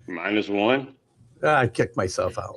-1. I kicked myself out.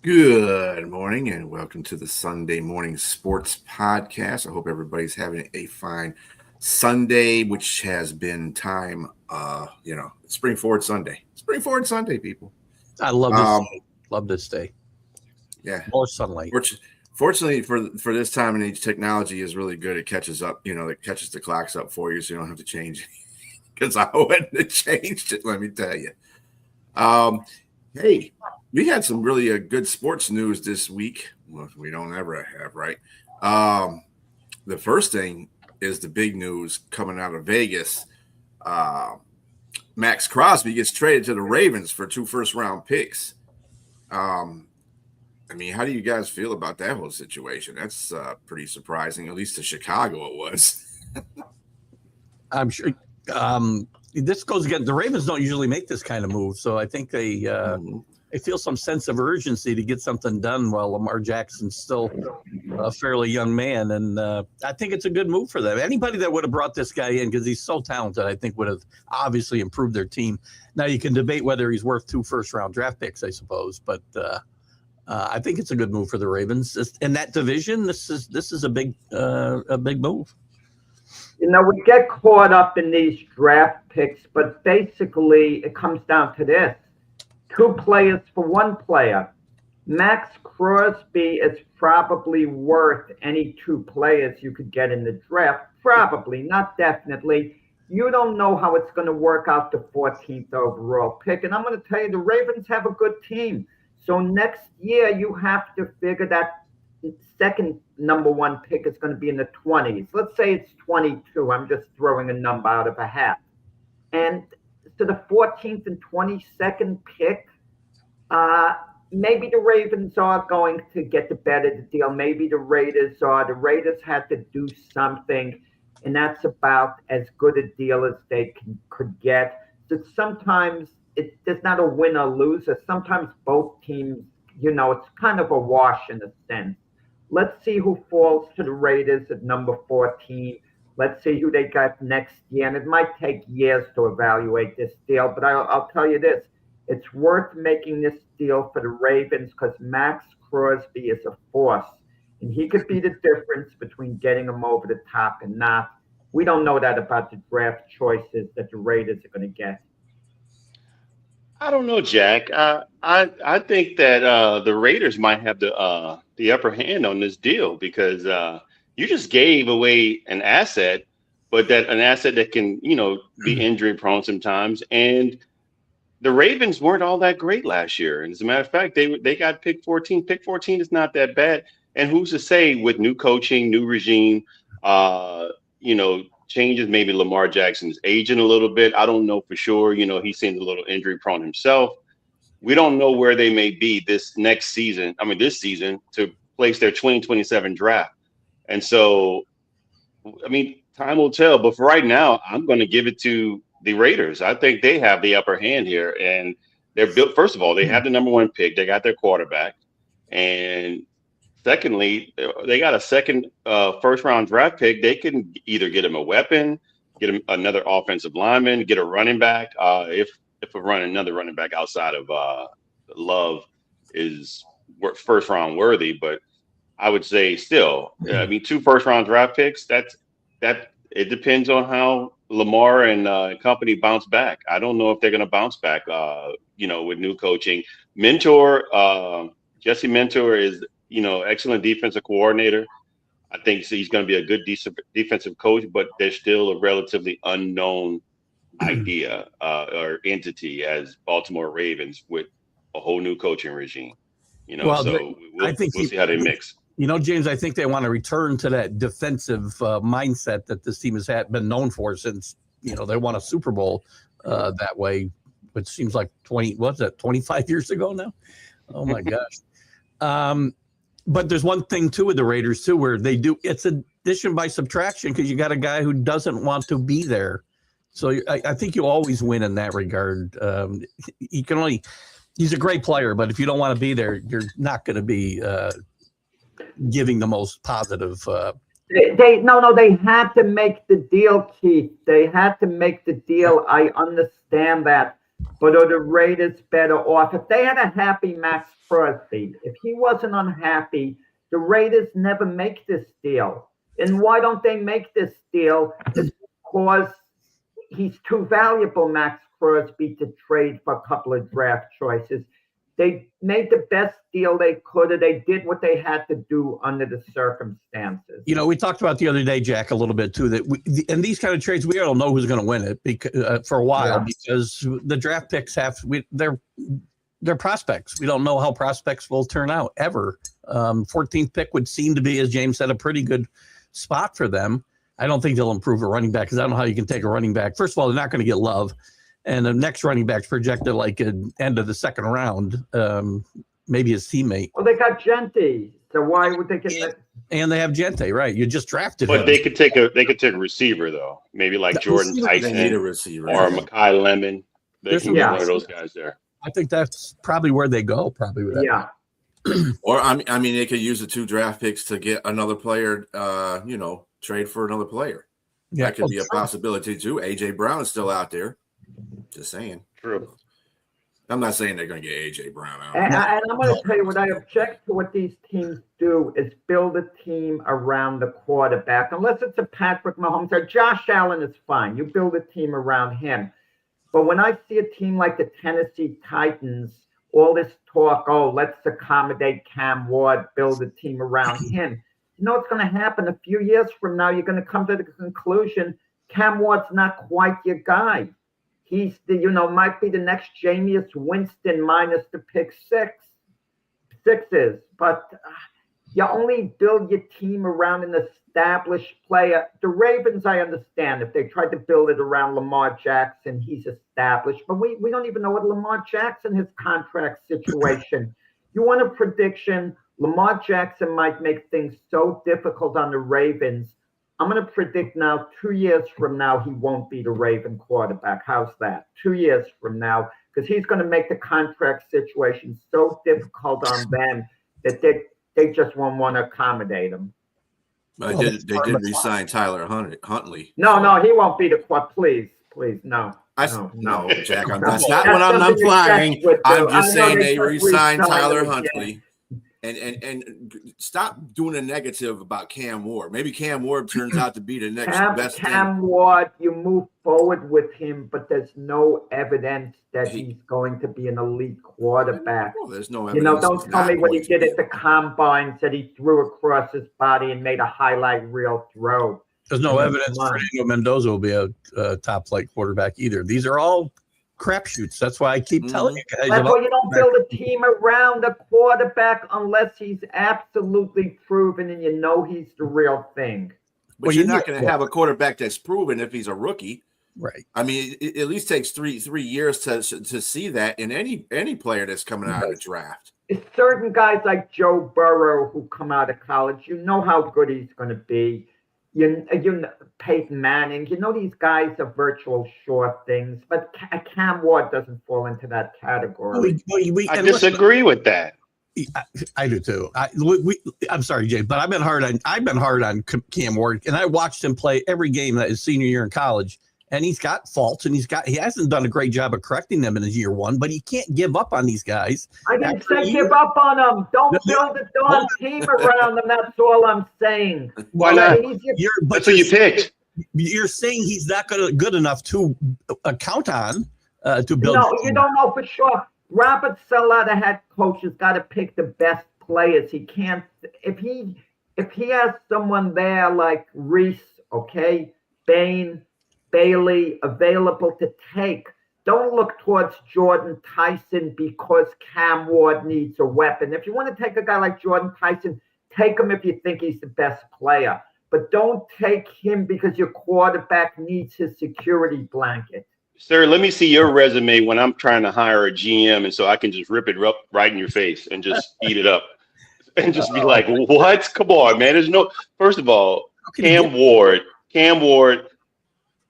Good morning and welcome to the Sunday Morning Sports Podcast. I hope everybody's having a fine Sunday, which has been time, Spring Forward Sunday. Spring Forward Sunday, people. I love this day. Love this day. Yeah. More sunlight. Fortunately, for this time and age, technology is really good. It catches up, it catches the clocks up for you so you don't have to change because I wouldn't have changed it, let me tell you. Hey, we had some really good sports news this week. Well, we don't ever have, right? The first thing is the big news coming out of Vegas. Max Crosby gets traded to the Ravens for 2 first-round picks. How do you guys feel about that whole situation? That's pretty surprising, at least to Chicago it was. I'm sure this goes again. The Ravens don't usually make this kind of move, so I think they feel some sense of urgency to get something done while Lamar Jackson's still a fairly young man. And I think it's a good move for them. Anybody that would have brought this guy in, because he's so talented, I think would have obviously improved their team. Now you can debate whether he's worth 2 first-round draft picks, I suppose, but I think it's a good move for the Ravens. In that division, this is a big move. We get caught up in these draft picks, but basically it comes down to this. 2 players for 1 player. Max Crosby is probably worth any 2 players you could get in the draft. Probably, not definitely. You don't know how it's going to work out the 14th overall pick. And I'm going to tell you, the Ravens have a good team. So next year, you have to figure that second number 1 pick is going to be in the 20s. Let's say it's 22. I'm just throwing a number out of a hat. And to the 14th and 22nd pick, maybe the Ravens are going to get the better deal. Maybe the Raiders are. The Raiders had to do something, and that's about as good a deal as they could get. So sometimes there's not a winner or loser. Sometimes both teams, it's kind of a wash in a sense. Let's see who falls to the Raiders at number 14. Let's see who they got next year. And it might take years to evaluate this deal, but I'll tell you this. It's worth making this deal for the Ravens because Max Crosby is a force. And he could be the difference between getting him over the top and not. We don't know that about the draft choices that the Raiders are going to get. I don't know, Jack. I think that the Raiders might have the upper hand on this deal because you just gave away an asset, but an asset that can, be injury prone sometimes. And the Ravens weren't all that great last year. And as a matter of fact, they got pick 14. Pick 14 is not that bad. And who's to say with new coaching, new regime, changes, maybe Lamar Jackson's aging a little bit. I don't know for sure. He seemed a little injury prone himself. We don't know where they may be this season to place their 2027 draft. And so, time will tell. But for right now, I'm going to give it to the Raiders. I think they have the upper hand here. And they're built, first of all, they have the number 1 pick. They got their quarterback. And secondly, they got a second first-round draft pick. They can either get him a weapon, get him another offensive lineman, get a running back. If another running back outside of Love is first-round worthy, but I would say still, 2 first-round draft picks. That it depends on how Lamar and company bounce back. I don't know if they're going to bounce back. With new coaching. Jesse Mentor is excellent defensive coordinator. I think he's going to be a good defensive coach, but there's still a relatively unknown idea or entity as Baltimore Ravens with a whole new coaching regime. We'll see how they mix. James, I think they want to return to that defensive mindset that this team has been known for since, they won a Super Bowl that way, which seems like 25 years ago now? Oh, my gosh. But there's one thing, too, with the Raiders, too, where it's addition by subtraction because you got a guy who doesn't want to be there. So I think you always win in that regard. He's a great player, but if you don't want to be there, you're not going to be giving the most positive. They had to make the deal, Keith. They had to make the deal. I understand that. But are the Raiders better off? If they had a happy Max Crosby, if he wasn't unhappy, the Raiders never make this deal. And why don't they make this deal? It's because he's too valuable, Max Crosby, to trade for a couple of draft choices. They made the best deal they could, and they did what they had to do under the circumstances. We talked about the other day, Jack, a little bit too, that in these kind of trades, we don't know who's going to win it because, for a while because the draft picks they're prospects. We don't know how prospects will turn out ever. 14th pick would seem to be, as James said, a pretty good spot for them. I don't think they'll improve a running back because I don't know how you can take a running back. First of all, they're not going to get Love. And the next running back's projected like at end of the second round, maybe his teammate. Well, they got Gente, so why would they get that? And they have Gente, right? You just drafted him. But they could take a receiver though, maybe like Jordan Tyson or Mekhi Lemon. They can get one of those guys there. I think that's probably where they go. Probably with that. Yeah. Or I mean, they could use the 2 draft picks to get another player. Trade for another player. Yeah, that could be a possibility too. AJ Brown is still out there. Just saying. True. I'm not saying they're going to get AJ Brown out. And I'm going to tell you what I object to what these teams do is build a team around the quarterback. Unless it's a Patrick Mahomes or Josh Allen is fine. You build a team around him. But when I see a team like the Tennessee Titans, all this talk, let's accommodate Cam Ward, build a team around him. You know what's going to happen? A few years from now, you're going to come to the conclusion Cam Ward's not quite your guy. He's might be the next Jameis Winston minus the pick sixes. But you only build your team around an established player. The Ravens, I understand. If they tried to build it around Lamar Jackson, he's established. But we don't even know what Lamar Jackson, his contract situation. You want a prediction? Lamar Jackson might make things so difficult on the Ravens. I'm going to predict now 2 years from now, he won't be the Raven quarterback. How's that? 2 years from now, because he's going to make the contract situation so difficult on them that they just won't want to accommodate him. But they did re-sign Tyler Huntley. No, he won't be the quarterback. Please, no. No, Jack, that's not what I'm implying. I'm just saying they re-signed Tyler Huntley. And stop doing a negative about Cam Ward. Maybe Cam Ward turns out to be the next best thing. Cam Ward, you move forward with him, but there's no evidence that he's going to be an elite quarterback. Well, there's no evidence. Don't tell me what he did at the combine, said he threw across his body and made a highlight reel throw. There's no evidence Fernando Mendoza will be a top flight quarterback either. These are all crapshoots. That's why I keep telling you guys. That's why you don't build a team around the quarterback unless he's absolutely proven and you know he's the real thing. But you're not going to have a quarterback that's proven if he's a rookie. Right. I mean, it at least takes three years to see that in any player that's coming out of the draft. It's certain guys like Joe Burrow who come out of college, you know how good he's going to be. You know, Peyton Manning, you know these guys are virtual sure things, but Cam Ward doesn't fall into that category. I disagree with that. I do too. I'm sorry, Jay, but I've been hard on Cam Ward, and I watched him play every game that his senior year in college, and he's got faults, and he hasn't done a great job of correcting them in his year one, but he can't give up on these guys. I didn't say give up on them. Don't build a darn team around them. That's all I'm saying. Why not? That's what you picked. You're saying he's not good enough to count on to build. No, you don't know for sure. Robert Saleh, the head coach, has got to pick the best players. He can't if he has someone there like Reese, okay, Bain, Bailey available to take. Don't look towards Jordan Tyson because Cam Ward needs a weapon. If you want to take a guy like Jordan Tyson, take him if you think he's the best player. But don't take him because your quarterback needs his security blanket. Sir, let me see your resume when I'm trying to hire a GM, and so I can just rip it right in your face and just eat it up and just be like, what? Come on, man. There's no – first of all, Cam Ward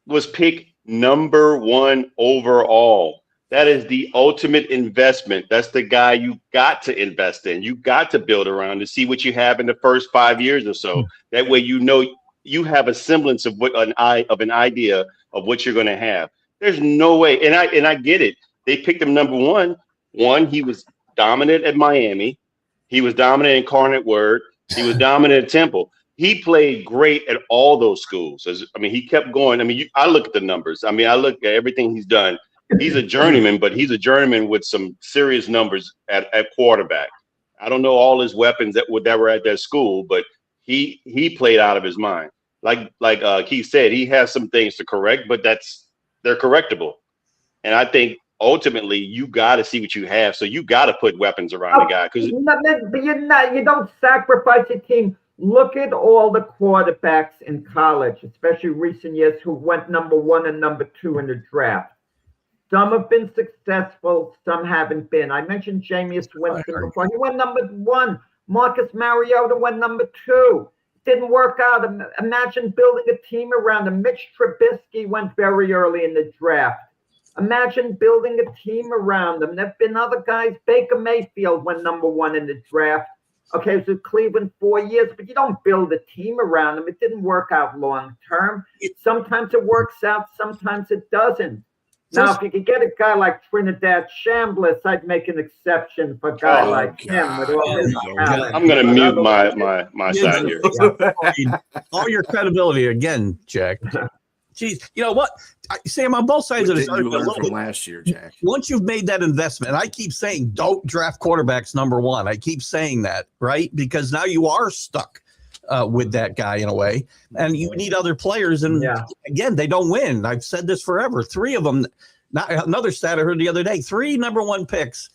was picked number 1 overall. That is the ultimate investment. That's the guy you got to invest in. You got to build around to see what you have in the first 5 years or so. That way, you know, you have a semblance of an idea of what you're going to have. There's no way. And I get it. They picked him number 1. He was dominant at Miami. He was dominant in Incarnate Word. He was dominant at Temple. He played great at all those schools. He kept going. I look at the numbers. I look at everything he's done. He's a journeyman, but he's a journeyman with some serious numbers at quarterback. I don't know all his weapons that were at that school, but he played out of his mind. Like Keith said, he has some things to correct, but they're correctable. And I think ultimately you got to see what you have. So you got to put weapons around the guy. But you don't sacrifice your team. Look at all the quarterbacks in college, especially recent years, who went number 1 and number 2 in the draft. Some have been successful, some haven't been. I mentioned Jameis Winston before. He went number 1. Marcus Mariota went number 2. Didn't work out. Imagine building a team around him. Mitch Trubisky went very early in the draft. Imagine building a team around him. There have been other guys. Baker Mayfield went number 1 in the draft. Okay, so Cleveland 4 years, but you don't build a team around him. It didn't work out long term. Sometimes it works out, sometimes it doesn't. Now, if you could get a guy like Trinidad Chambliss, I'd make an exception for a guy like him. With all his talent. I'm going to mute my side here. All your credibility again, Jack. Jeez, you know what, Sam? On both sides of this argument, from last year, Jack. Once you've made that investment, and I keep saying, don't draft quarterbacks number 1. I keep saying that, right? Because now you are stuck with that guy in a way, and you need other players. And again, they don't win. I've said this forever. 3 of them. Another stat I heard the other day: 3 number 1 picks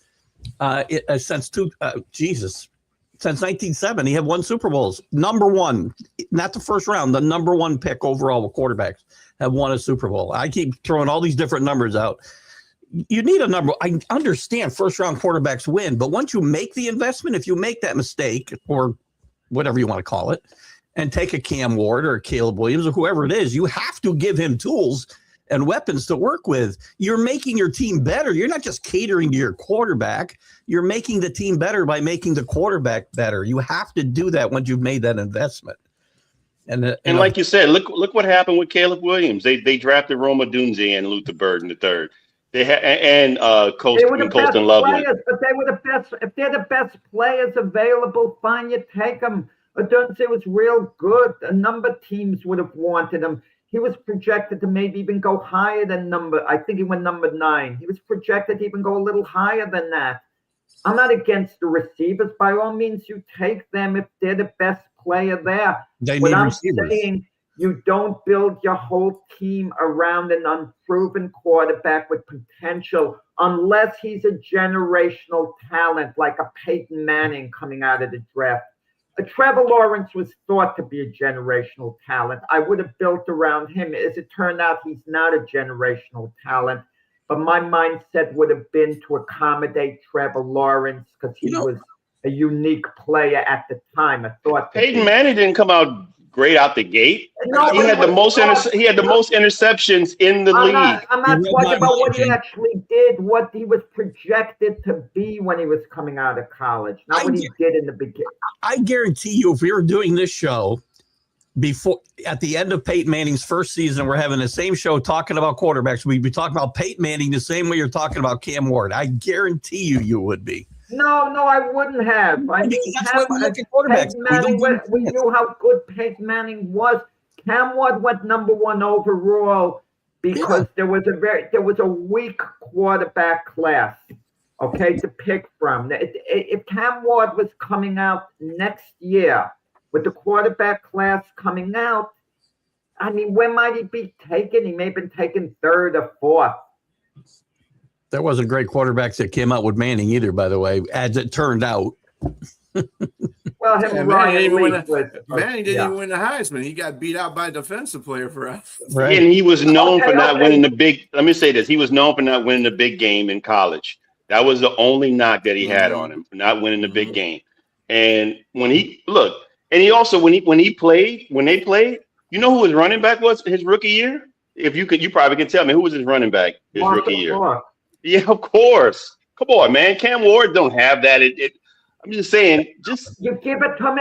since 1970. Have won Super Bowls. Number 1, not the first round, the number 1 pick overall with quarterbacks have won a Super Bowl. I keep throwing all these different numbers out. You need a number. I understand first round quarterbacks win, but once you make the investment, if you make that mistake or whatever you want to call it, and take a Cam Ward or a Caleb Williams or whoever it is, you have to give him tools and weapons to work with. You're making your team better. You're not just catering to your quarterback. You're making the team better by making the quarterback better. You have to do that once you've made that investment. And like you said, look what happened with Caleb Williams. They drafted Roma Dunze and Luther Burden III. Colston Loveland. But they were the best. If they're the best players available, fine, you take them. Dunze was real good. A number of teams would have wanted him. He was projected to maybe even go higher than I think he went number 9. He was projected to even go a little higher than that. I'm not against the receivers. By all means, you take them if they're the best player there. What I'm saying, you don't build your whole team around an unproven quarterback with potential unless he's a generational talent like a Peyton Manning coming out of the draft. Trevor Lawrence was thought to be a generational talent. I would have built around him. As it turned out, he's not a generational talent. But my mindset would have been to accommodate Trevor Lawrence because he was a unique player at the time. I thought Peyton Manning didn't come out great out the gate. No, he had the most interceptions in the league. I'm not talking about what he actually did, what he was projected to be when he was coming out of college, not what he did in the beginning. I guarantee you, if we were doing this show at the end of Peyton Manning's first season, we're having the same show talking about quarterbacks, we'd be talking about Peyton Manning the same way you're talking about Cam Ward. I guarantee you would be. No, I wouldn't have. We knew how good Peyton Manning was. Cam Ward went number 1 overall because there was a weak quarterback class. okay, to pick from. If Cam Ward was coming out next year with the quarterback class coming out, I mean, where might he be taken? He may have been taken third or fourth. There wasn't great quarterbacks that came out with Manning either, by the way, as it turned out. Well, Manning didn't even win the Heisman. He got beat out by a defensive player for us. Right. And he was known for not winning the big. Let me say this: he was known for not winning the big game in college. That was the only knock that he had on him for not winning the big game. And when he also when they played, you know who his running back was his rookie year? If you probably can tell me who was his running back his rookie year. Yeah, of course. Come on, man. Cam Ward don't have that. I'm just saying, you give it to him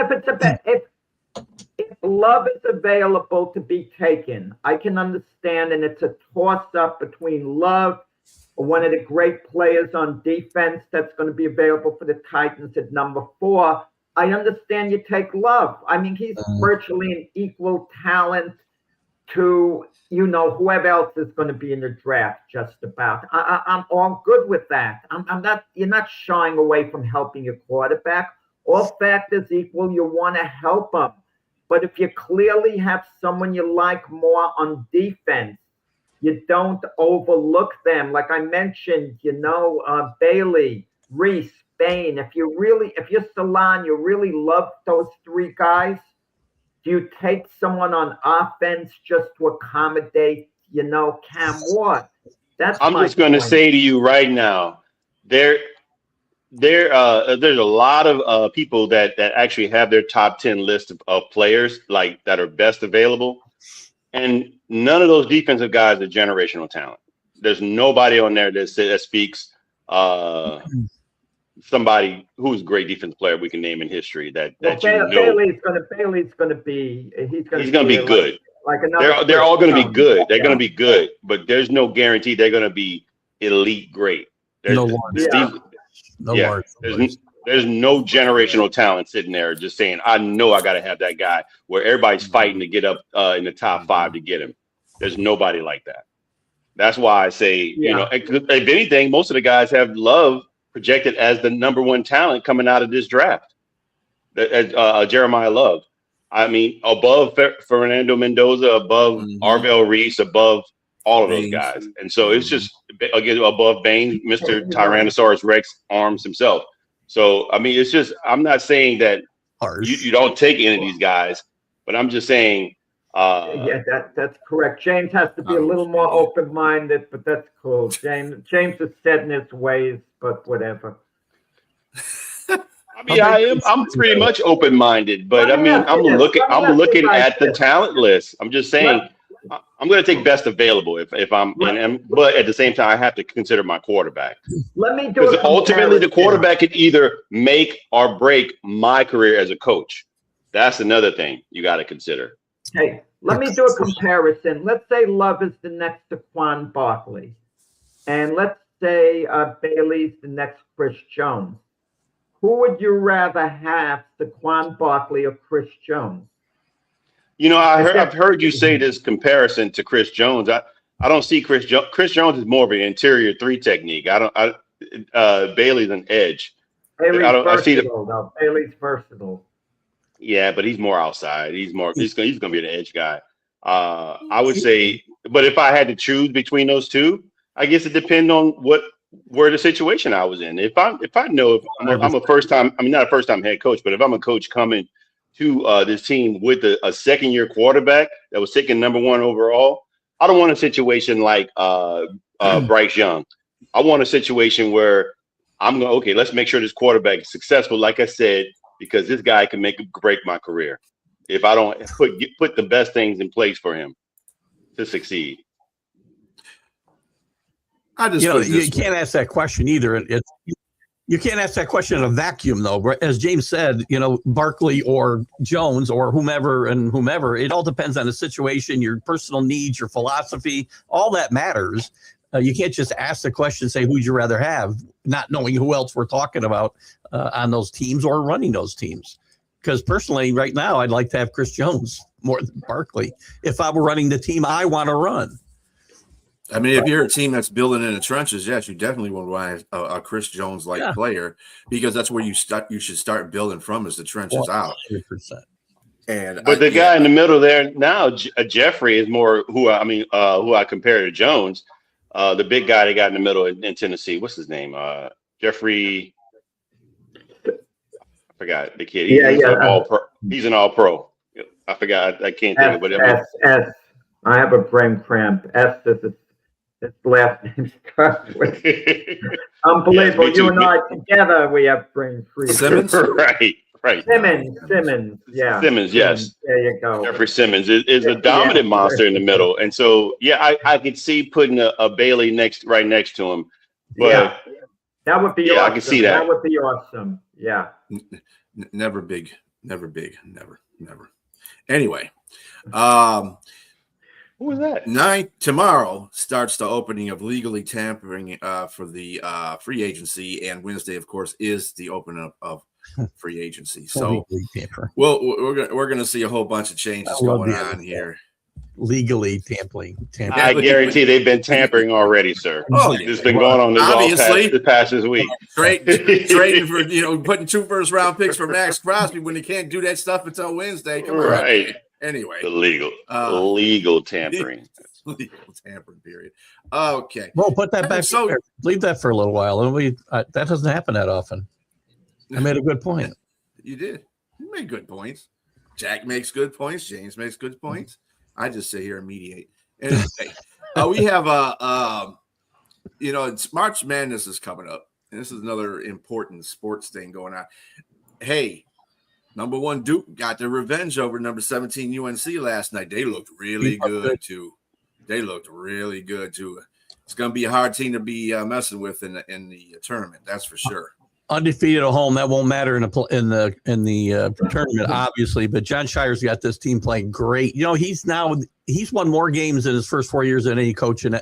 if Love is available to be taken. I can understand, and it's a toss-up between Love, one of the great players on defense that's going to be available for the Titans at number 4. I understand you take Love. I mean, he's virtually an equal talent to, whoever else is going to be in the draft, just about. I'm all good with that. You're not shying away from helping your quarterback. All factors equal, you want to help them. But if you clearly have someone you like more on defense, you don't overlook them. Like I mentioned, Bailey, Reese, Bain. If you're Salon, you really love those 3 guys. Do you take someone on offense just to accommodate, Cam Ward? I'm just going to say to you right now, there's a lot of people that actually have their top 10 list of players like that are best available, and none of those defensive guys are generational talent. There's nobody on there that speaks somebody who's a great defensive player we can name in history that Bailey's going to be good. Like they're all going to be good. They're going to be good, but there's no guarantee they're going to be elite great. There's no generational talent sitting there just saying, I know I got to have that guy, where everybody's fighting to get up in the top 5 to get him. There's nobody like that. That's why I say, if anything, most of the guys have Love projected as the number 1 talent coming out of this draft. Jeremiah Love. I mean, above Fernando Mendoza, above Arvell Reese, above all of those guys. And so it's just, again, above Bain, Mr. Tyrannosaurus Rex arms himself. So, I mean, it's just, I'm not saying that you don't take any of these guys, but I'm just saying. That's correct. James has to be a little more open-minded, but that's cool. James is set in his ways, but whatever. I mean, I'm pretty much open-minded, but I mean, I'm looking at the talent list. I'm just saying, I'm going to take best available if I'm, but at the same time, I have to consider my quarterback. Let me do because ultimately the quarterback could either make or break my career as a coach. That's another thing you got to consider. Hey, let me do a comparison. Let's say Love is the next Saquon Barkley, and let's say Bailey's the next Chris Jones. Who would you rather have, Saquon Barkley or Chris Jones? I've heard you say this comparison to Chris Jones. I don't see Chris Jones. Chris Jones is more of an interior 3 technique. Bailey's an edge. Bailey's versatile. Yeah, but he's more outside. He's going to be an edge guy. I would say, but if I had to choose between those two, I guess it depends on where the situation I was in. If I'm a first time, I mean, not a first time head coach, but if I'm a coach coming to this team with a second year quarterback that was taken number 1 overall, I don't want a situation like Bryce Young. I want a situation where let's make sure this quarterback is successful. Like I said, because this guy can make or break my career if I don't put the best things in place for him to succeed. You can't ask that question either. You can't ask that question in a vacuum, though. As James said, Barkley or Jones or whomever, it all depends on the situation, your personal needs, your philosophy, all that matters. You can't just ask the question, say, who'd you rather have, not knowing who else we're talking about on those teams or running those teams. Because personally, right now, I'd like to have Chris Jones more than Barkley if I were running the team I want to run. I mean, if you're a team that's building in the trenches, yes, you definitely will want a Chris Jones-like player, because that's where you should start building from, is the trenches out. 100%. But the guy in the middle there now, Jeffrey, is more who I compare to Jones, the big guy they got in the middle in Tennessee. What's his name? Jeffrey. I forgot the kid. He's an all-pro. I forgot. I can't think of it. S. I have a brain cramp. S is his last name starts with. Unbelievable. Yes, you and I together, we have brain freeze. Simmons? Right. Simmons, yeah. Simmons, yes. There you go. Jeffrey Simmons is a dominant monster in the middle. And so, I could see putting a Bailey right next to him. But that would be awesome. I can see that. That would be awesome. Yeah. Never big. Never. Anyway, who was that? Tomorrow starts the opening of legally tampering for the free agency, and Wednesday, of course, is the opening of free agency. So, we're gonna see a whole bunch of changes going on here. Legally tampering. I guarantee they've been tampering already, sir. Oh, it's been going on this past week. Trading for putting 2 first-round picks for Max Crosby when they can't do that stuff until Wednesday. Come on. Right. Anyway, the legal tampering. Legal tampering period. Okay. Well, put that back. So leave that for a little while, and that doesn't happen that often. I made a good point. You did. You made good points. Jack makes good points. James makes good points. I just sit here and mediate. Anyway, we have it's March Madness is coming up, and this is another important sports thing going on. Hey, number 1 Duke got their revenge over number 17 UNC last night. They looked really good too. It's going to be a hard team to be messing with in the tournament. That's for sure. Undefeated at home, that won't matter in the tournament, obviously. But Jon Scheyer's got this team playing great. He's won more games in his first 4 years than any coach in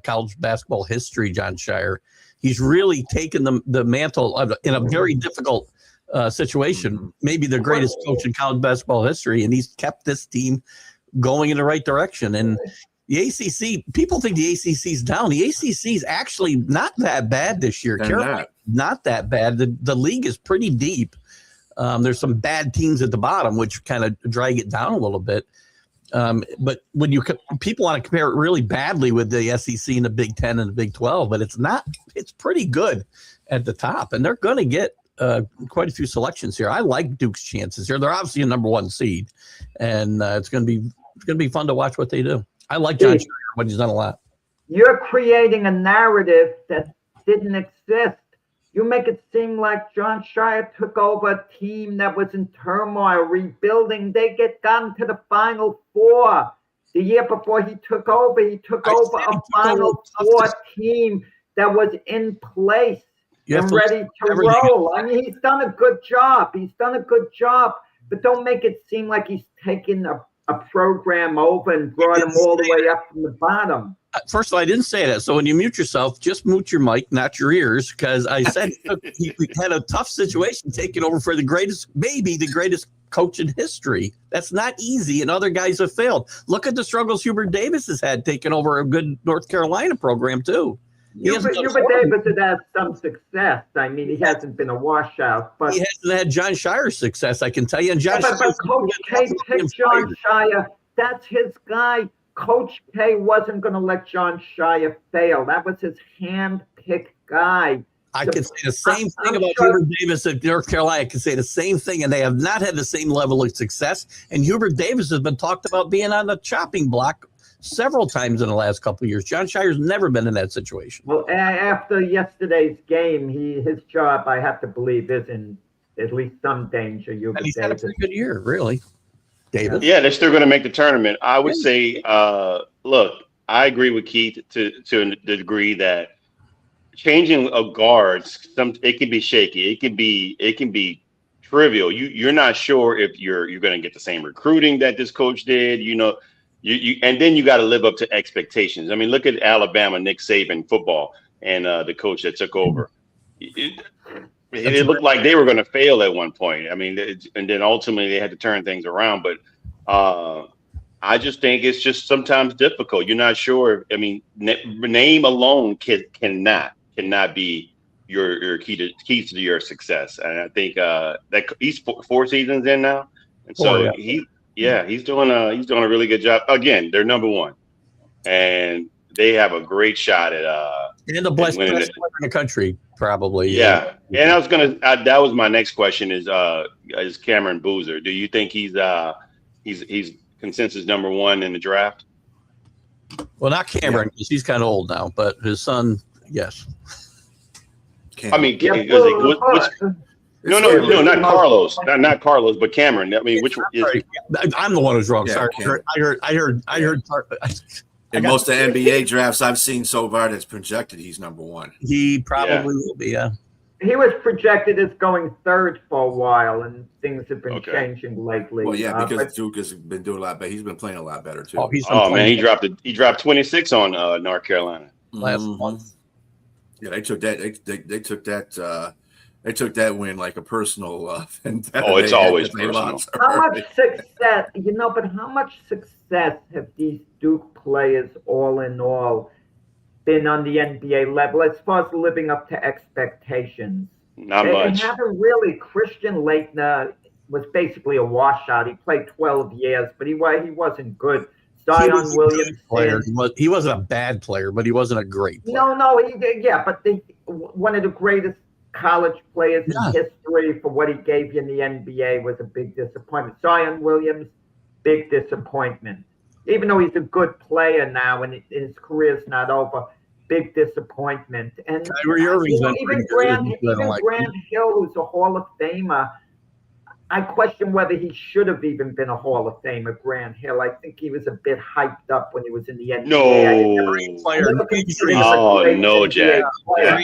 college basketball history. Jon Scheyer, he's really taken the mantle in a very difficult situation, maybe the greatest coach in college basketball history, and he's kept this team going in the right direction. And the ACC, people think the ACC's down. The ACC's actually not that bad this year. Not that bad. The league is pretty deep. There's some bad teams at the bottom, which kind of drag it down a little bit. But when people want to compare it really badly with the SEC and the Big Ten and the Big 12, but it's not. It's pretty good at the top, and they're going to get quite a few selections here. I like Duke's chances here. They're obviously a number 1 seed, and it's going to be fun to watch what they do. I like Jon Scheyer, but he's done a lot. You're creating a narrative that didn't exist. You make it seem like Jon Scheyer took over a team that was in turmoil, rebuilding. They gotten to the Final Four. The year before he took over a Final Four team that was in place and ready to roll. I mean, he's done a good job. But don't make it seem like he's taken a program over and brought him all the way up from the bottom. First of all, I didn't say that. So when you mute yourself, just mute your mic, not your ears, because I said he had a tough situation taking over for maybe the greatest coach in history. That's not easy, and other guys have failed. Look at the struggles Hubert Davis has had taking over a good North Carolina program, too. Hubert Davis has had some success. I mean, he hasn't been a washout, but he hasn't had Jon Scheyer's success, I can tell you. And Coach K picked Jon Scheyer. That's his guy. Coach K wasn't going to let Jon Scheyer fail. That was his hand-picked guy. I can say the same thing about Hubert Davis at North Carolina. I can say the same thing, and they have not had the same level of success. And Hubert Davis has been talked about being on the chopping block several times in the last couple of years. Jon Scheyer's never been in that situation. Well, after yesterday's game, his job, I have to believe, is in at least some danger. And he's had a pretty good year, really. Davis? Yeah, they're still going to make the tournament. I would say, look, I agree with Keith to the degree that changing of guards, it can be shaky. It can be trivial. You're not sure if you're going to get the same recruiting that this coach did. And then you got to live up to expectations. I mean, look at Alabama, Nick Saban football, and the coach that took over. It looked like they were going to fail at one point. I mean, and then ultimately they had to turn things around. But I just think it's just sometimes difficult. You're not sure. I mean, name alone cannot be your key to your success. And I think that he's 4 seasons in now, and so he's doing a really good job. Again, they're number one, and they have a great shot at and the best player in the country, probably. Yeah. And I was that was my next question is Cameron Boozer. Do you think he's consensus number one in the draft? Well, not Cameron, because he's kind of old now, but his son, yes. I mean, no, not Carlos, not Carlos, but Cameron. I mean, which is? I'm the one who's wrong. Yeah, sorry, I heard. In most of the NBA drafts I've seen so far, that's projected he's number one. He probably will be. Yeah. He was projected as going third for a while, and things have been changing lately. Well, yeah, because Duke has been doing a lot better. He's been playing a lot better too. Man, he dropped 26 on North Carolina last month. Yeah, they took that. They took that. They took that win like a personal vendetta. Oh, it's always personal. How much success, but how much success have these Duke players, all in all, been on the NBA level as far as living up to expectations? Not much. They haven't really. Christian Laettner was basically a washout. He played 12 years, but he wasn't good. Zion Williamson. He wasn't a bad player, but he wasn't a great player. No, but one of the greatest college players in history for what he gave you in the NBA was a big disappointment. Zion Williams, big disappointment. Even though he's a good player now and his career's not over, big disappointment. And even Grant Hill, who's a Hall of Famer, I question whether he should have even been a Hall of Famer, Grant Hill. I think he was a bit hyped up when he was in the NBA. No, Jack.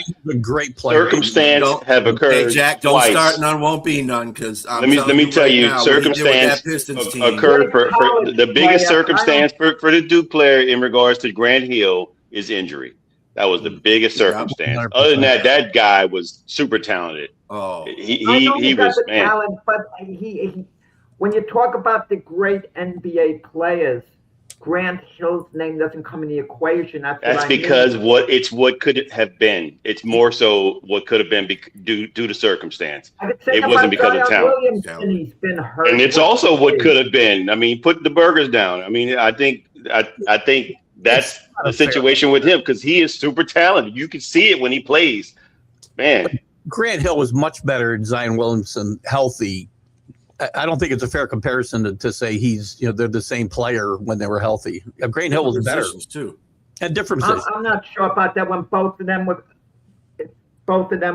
He's a great player. Circumstance have occurred. Hey, Jack, don't twice. start. None won't be none. Because let me tell you, circumstance occurred for the biggest circumstance for the Duke player in regards to Grant Hill is injury. That was the biggest circumstance. 100%. Other than that guy was super talented. Oh, he was man. Talent, but he when you talk about the great NBA players, Grant Hill's name doesn't come in the equation. That's because what could have been. It's more so what could have been due to circumstance. It wasn't because of talent. He's been hurt, and it's also what could have been. I mean, put the burgers down. I mean, I think that's the situation with him because he is super talented. You can see it when he plays. Man. Grant Hill was much better than Zion Williamson healthy. I don't think it's a fair comparison to say they're the same player when they were healthy. Grant Hill was better too. And different positions. I'm not sure about that when both of them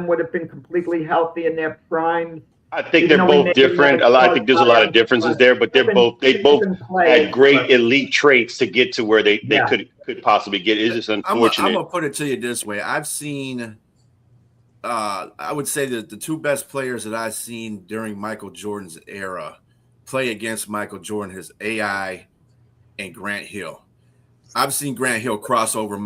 would have been completely healthy in their prime. I think they're both different. I think there's a lot of differences there, but they both had great elite traits to get to where they could possibly get. It's just unfortunate. I'm gonna put it to you this way. I've seen I would say that the two best players that I've seen during Michael Jordan's era play against Michael Jordan is AI and Grant Hill. I've seen Grant Hill cross over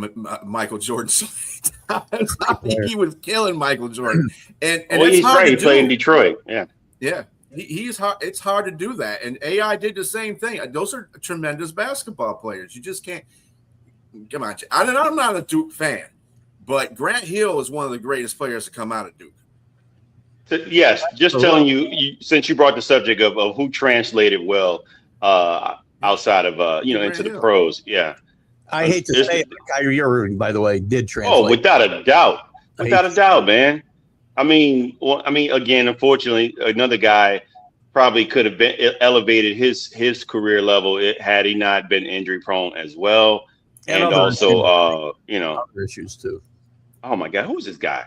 Michael Jordan so many times. I think he was killing Michael Jordan. And he's right. He played in Detroit. Yeah. Yeah. He's hard. It's hard to do that. And AI did the same thing. Those are tremendous basketball players. You just can't. Come on. I'm not a Duke fan. But Grant Hill is one of the greatest players to come out of Duke. Yes, just telling you, since you brought the subject of who translated well outside of into the pros. Yeah, I hate to say it, Kyrie Irving, by the way, did translate. Oh, without a doubt, man. I mean, again, unfortunately, another guy probably could have been elevated his career level had he not been injury prone as well, and also other issues too. Oh my God, who's this guy?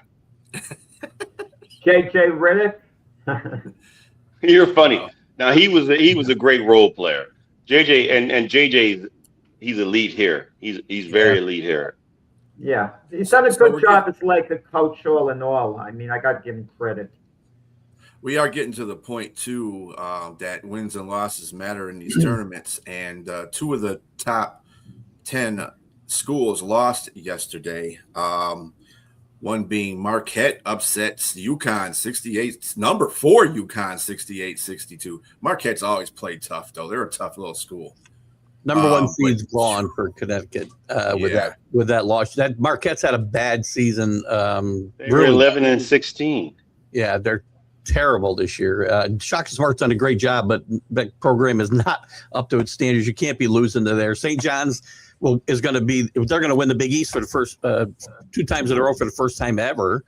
JJ Redick. You're funny. Now he was a great role player. JJ and JJ, he's elite here. He's very elite here. Yeah, he's done a good job as like a coach all in all. I mean, I got to give him credit. We are getting to the point too that wins and losses matter in these tournaments, and two of the top 10 schools lost yesterday. One being Marquette upsets UConn 68, number 4 UConn 68-62. Marquette's always played tough though. They're a tough little school. Number one seed's gone for Connecticut with Yeah. that loss. That Marquette's had a bad season. They were 11-16. Yeah, they're terrible this year. Shaka Smart's done a great job, but that program is not up to its standards. You can't be losing to there. St. John's is going to be. They're going to win the Big East for the first 2 times in a row for the first time ever.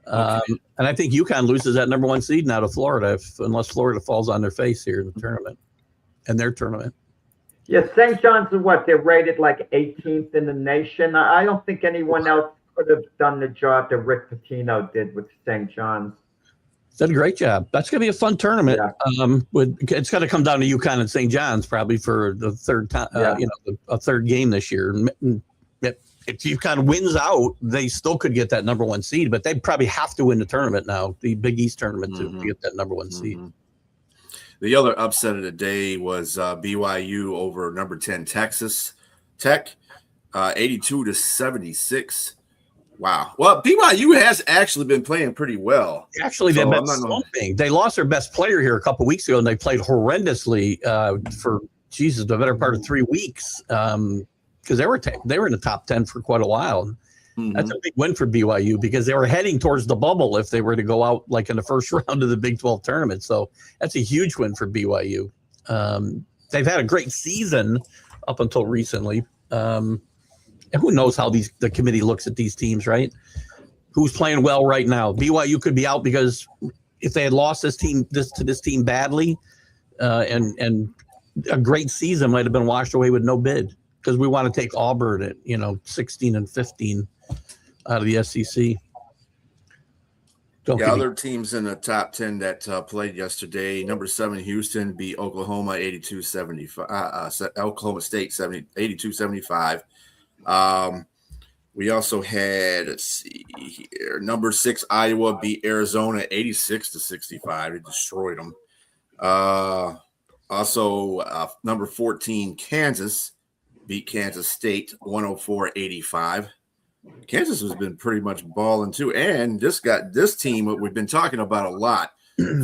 And I think UConn loses that number one seed now to Florida, unless Florida falls on their face here in the tournament, and their tournament. Yeah, St. John's are what? They're rated like 18th in the nation. I don't think anyone else could have done the job that Rick Pitino did with St. John's. Did a great job. That's going to be a fun tournament. Yeah. It's going to come down to UConn and St. John's probably for the third time. A third game this year. If UConn wins out, they still could get that number one seed, but they probably have to win the tournament now, the Big East tournament, to get that number one seed. The other upset of the day was BYU over number 10 Texas Tech, 82-76. Wow. Well, BYU has actually been playing pretty well. Actually, they've been slumping. They lost their best player here a couple of weeks ago, and they played horrendously for the better part of 3 weeks because they were in the top 10 for quite a while. That's a big win for BYU because they were heading towards the bubble if they were to go out like in the first round of the Big 12 tournament. So that's a huge win for BYU. They've had a great season up until recently. And who knows how the committee looks at these teams, right? Who's playing well right now? BYU could be out because if they had lost this team badly, and a great season might have been washed away with no bid because we want to take Auburn at 16 and 15 out of the SEC. Other teams in the top 10 that played yesterday. Number 7 Houston beat Oklahoma 82-75. Oklahoma State 82-75. We also had, let's see here, number 6 Iowa beat Arizona 86-65. It destroyed them. Also, number 14 Kansas beat Kansas State 104-85. Kansas has been pretty much balling too, and this team that we've been talking about a lot,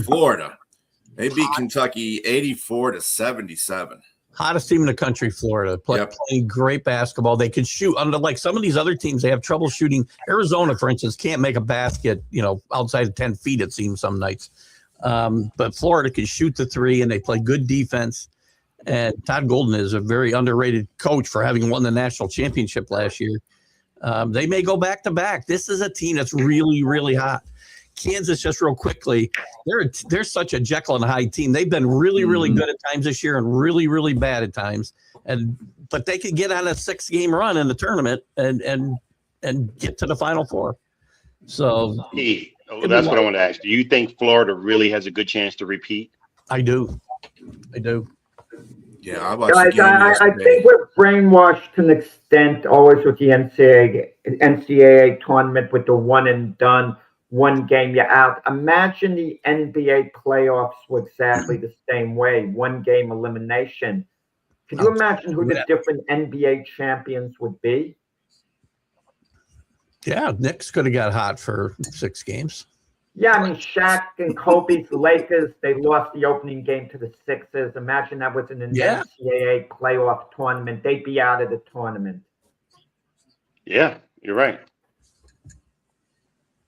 Florida. They beat Kentucky 84-77. Hottest team in the country, Florida. Playing great basketball. They can shoot. Unlike some of these other teams, they have trouble shooting. Arizona, for instance, can't make a basket, outside of 10 feet, it seems some nights. But Florida can shoot the three, and they play good defense. And Todd Golden is a very underrated coach for having won the national championship last year. They may go back-to-back. This is a team that's really, really hot. Kansas, just real quickly, they're such a Jekyll and Hyde team. They've been really, really good at times this year and really, really bad at times. But they could get on a 6-game run in the tournament and get to the Final Four. So that's what I want to ask. Do you think Florida really has a good chance to repeat? I do. Yeah, I think we're brainwashed to an extent always with the NCAA tournament with the one and done, one game you're out. Imagine the NBA playoffs were exactly the same way, 1 game elimination. Can you imagine who the different NBA champions would be? Yeah, Knicks could have got hot for 6 games. Yeah, I mean, Shaq and Kobe's Lakers, they lost the opening game to the Sixers. Imagine that was in an NCAA playoff tournament. They'd be out of the tournament. Yeah, you're right.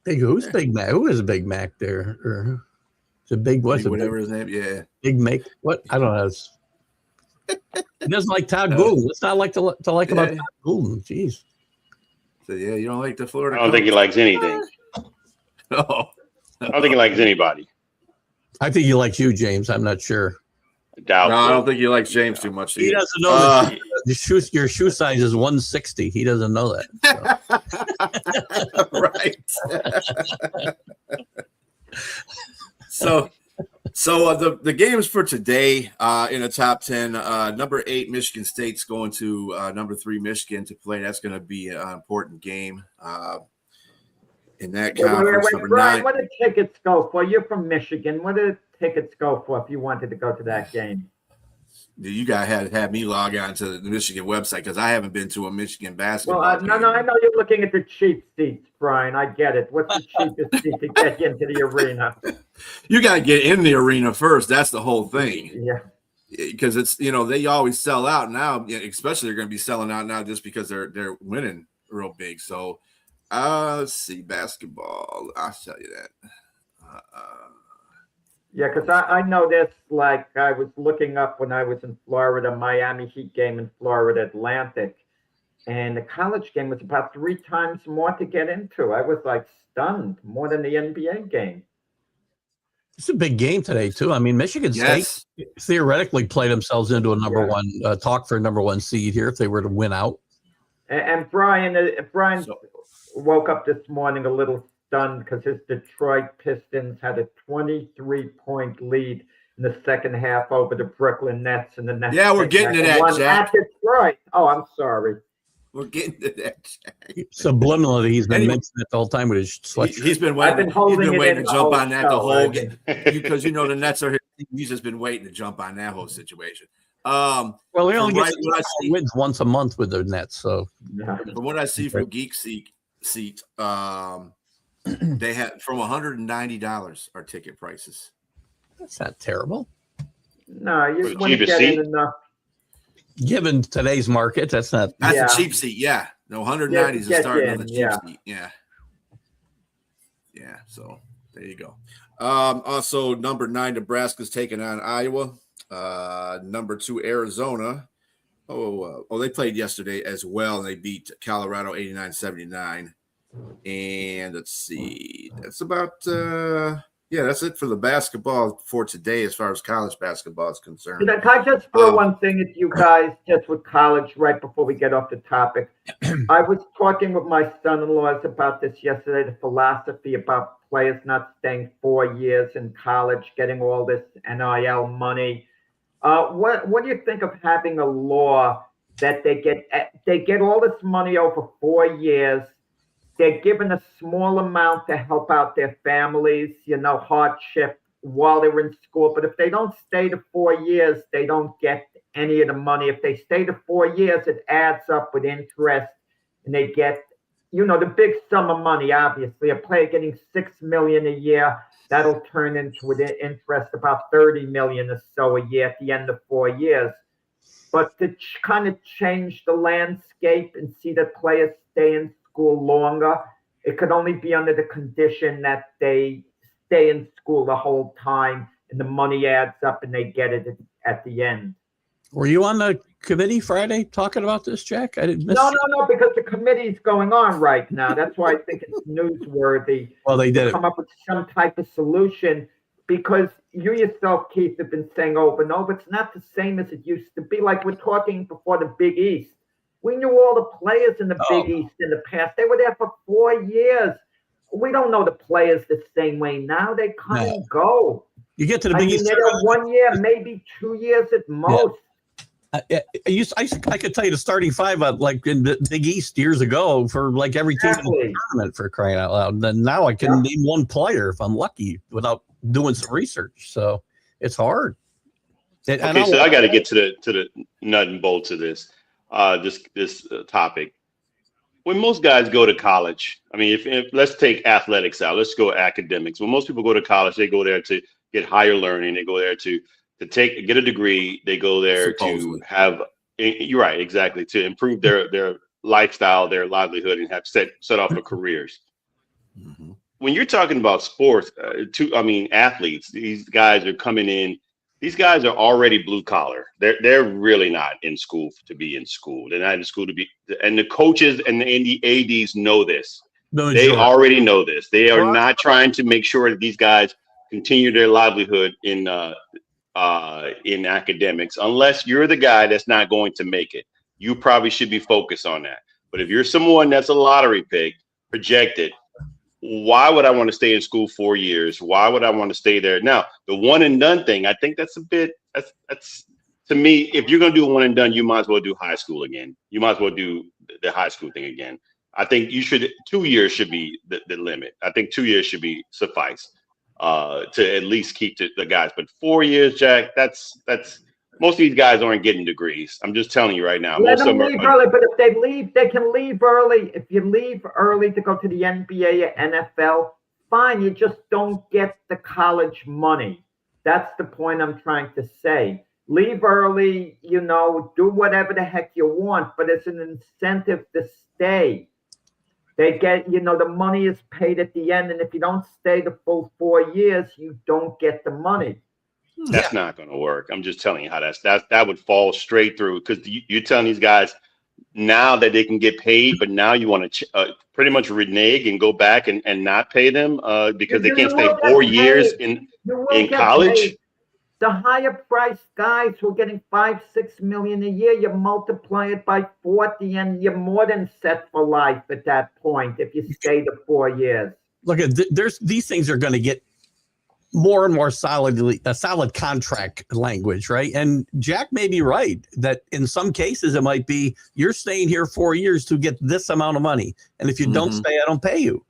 Who's Big Mac? Who is Big Mac there? Or is it Big? What's whatever his name? Yeah, Big Mac. What? I don't know. He doesn't like Todd Golden. What's not like to like about Todd Golden? Jeez. So you don't like the Florida. I don't think he likes anything. No. I don't think he likes anybody. I think he likes you, James. I'm not sure. I doubt. No, I don't think he likes James too much. He doesn't know that your shoe size is 160. He doesn't know that. So. So the games for today in the top 10, number 8 Michigan State's going to number 3 Michigan to play. That's going to be an important game in that conference. Wait, Brian, what did tickets go for? You're from Michigan. What did tickets go for if you wanted to go to that game? You guys had me log on to the Michigan website because I haven't been to a Michigan basketball game. No, I know you're looking at the cheap seats, Brian. I get it. What's the cheapest seat to get into the arena? You got to get in the arena first. That's the whole thing. Yeah. because it's they always sell out now. Especially they're going to be selling out now just because they're winning real big. So let's see, basketball. I'll tell you that. Yeah, because I know this. Like I was looking up when I was in Florida, Miami Heat game in Florida Atlantic, and the college game was about 3 times more to get into. I was like stunned, more than the NBA game. It's a big game today too. I mean, Michigan State theoretically play themselves into a number one talk for a number 1 seed here if they were to win out. And Brian woke up this morning a little stunned because his Detroit Pistons had a 23-point lead in the second half over the Brooklyn Nets, and the Nets. Yeah, we're getting to that, Jack. At Detroit. Oh, I'm sorry. We're getting to that, Jack. Subliminally, he's been mentioning it the whole time with his sweatshirt. He's been waiting. He's been waiting to jump on that the whole game because the Nets are here. He's just been waiting to jump on that whole situation. Well, he only gets wins once a month with the Nets. So, from what I see from Geek Seat, they had from $190 are ticket prices. That's not terrible. No, you want to get in enough. Given today's market, that's not. That's a cheap seat. Yeah, no, 190 is the start of the cheap seat. Yeah. So there you go. Also, number 9 Nebraska's taking on Iowa. Number 2 Arizona. They played yesterday as well, and they beat Colorado 89-79. And let's see, that's about that's it for the basketball for today as far as college basketball is concerned. Can I just throw one thing at you guys just with college right before we get off the topic? I was talking with my son-in-laws about this yesterday, the philosophy about players not staying 4 years in college, getting all this NIL money. What do you think of having a law that they get all this money over 4 years? They're given a small amount to help out their families, hardship while they're in school. But if they don't stay to 4 years, they don't get any of the money. If they stay to 4 years, it adds up with interest, and they get, the big sum of money. Obviously, a player getting $6 million a year, that'll turn into with interest about $30 million or so a year at the end of 4 years. But to kind of change the landscape and see that players stay in school longer, it could only be under the condition that they stay in school the whole time and the money adds up and they get it at the end. Were you on the committee Friday talking about this, Jack? I didn't miss No, because the committee's going on right now. That's why I think it's newsworthy. Well, they did come up with some type of solution, because you yourself, Keith, have been saying over and over, it's not the same as it used to be. Like we're talking before the Big East. We knew all the players in the Big East in the past. They were there for 4 years. We don't know the players the same way now. They come and go. You get to the Big East. They're 1 year, maybe 2 years at most. I could tell you the starting five like in the Big East years ago for like every team in the tournament, for crying out loud. Then now I can name one player if I'm lucky without doing some research. So it's hard. So I got to get to the nut and bolts of this. This topic. When most guys go to college, I mean, if let's take athletics out, let's go academics. When most people go to college, they go there to get higher learning. They go there to get a degree. They go there to have. You're right, exactly, to improve their lifestyle, their livelihood, and have set off for careers. Mm-hmm. When you're talking about sports, athletes, these guys are coming in. These guys are already blue collar. They're really not in school to be in school. They're not in school to be, and the coaches and the ADs know this. They already know this. They are not trying to make sure that these guys continue their livelihood in academics. Unless you're the guy that's not going to make it, you probably should be focused on that. But if you're someone that's a lottery pick, projected, why would I want to stay in school 4 years? Why would I want to stay there? Now, the one and done thing, I think that's to me, if you're going to do one and done, you might as well do high school again. You might as well do the high school thing again. I think 2 years should be the limit. I think 2 years should be suffice to at least keep the guys. But 4 years, Jack, that's most of these guys aren't getting degrees. I'm just telling you right now. Let them leave early, but if they leave, they can leave early. If you leave early to go to the NBA or NFL, fine. You just don't get the college money. That's the point I'm trying to say. leave early, do whatever the heck you want, but it's an incentive to stay. They get, the money is paid at the end, and if you don't stay the full 4 years, you don't get the money. That's not going to work. I'm just telling you how that would fall straight through, because you're telling these guys now that they can get paid, but now you want to pretty much renege and go back and not pay them because they can't stay 4 years in college. Paid. The higher priced guys who are getting $5-6 million a year, you multiply it by 40, and you're more than set for life at that point if you stay the 4 years. Look, these things are going to get more and more solid contract language, right? And Jack may be right that in some cases it might be you're staying here 4 years to get this amount of money, and if you don't stay, I don't pay you.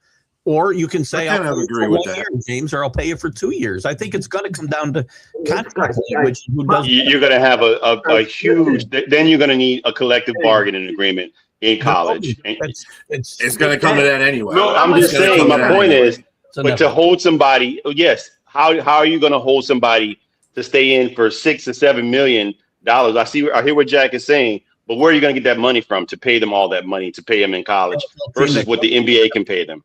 Or you can say, I'll pay you for 1 year, James, or I'll pay you for 2 years. I think it's going to come down to contract language. You're going to have a huge, then you're going to need a collective bargaining agreement in college. It's going to come to that anyway. No, I'm just saying, my point is, but to hold somebody, yes, how are you going to hold somebody to stay in for $6 or $7 million? I hear what Jack is saying, but where are you going to get that money from to pay them all that money to pay them in college versus what the NBA can pay them?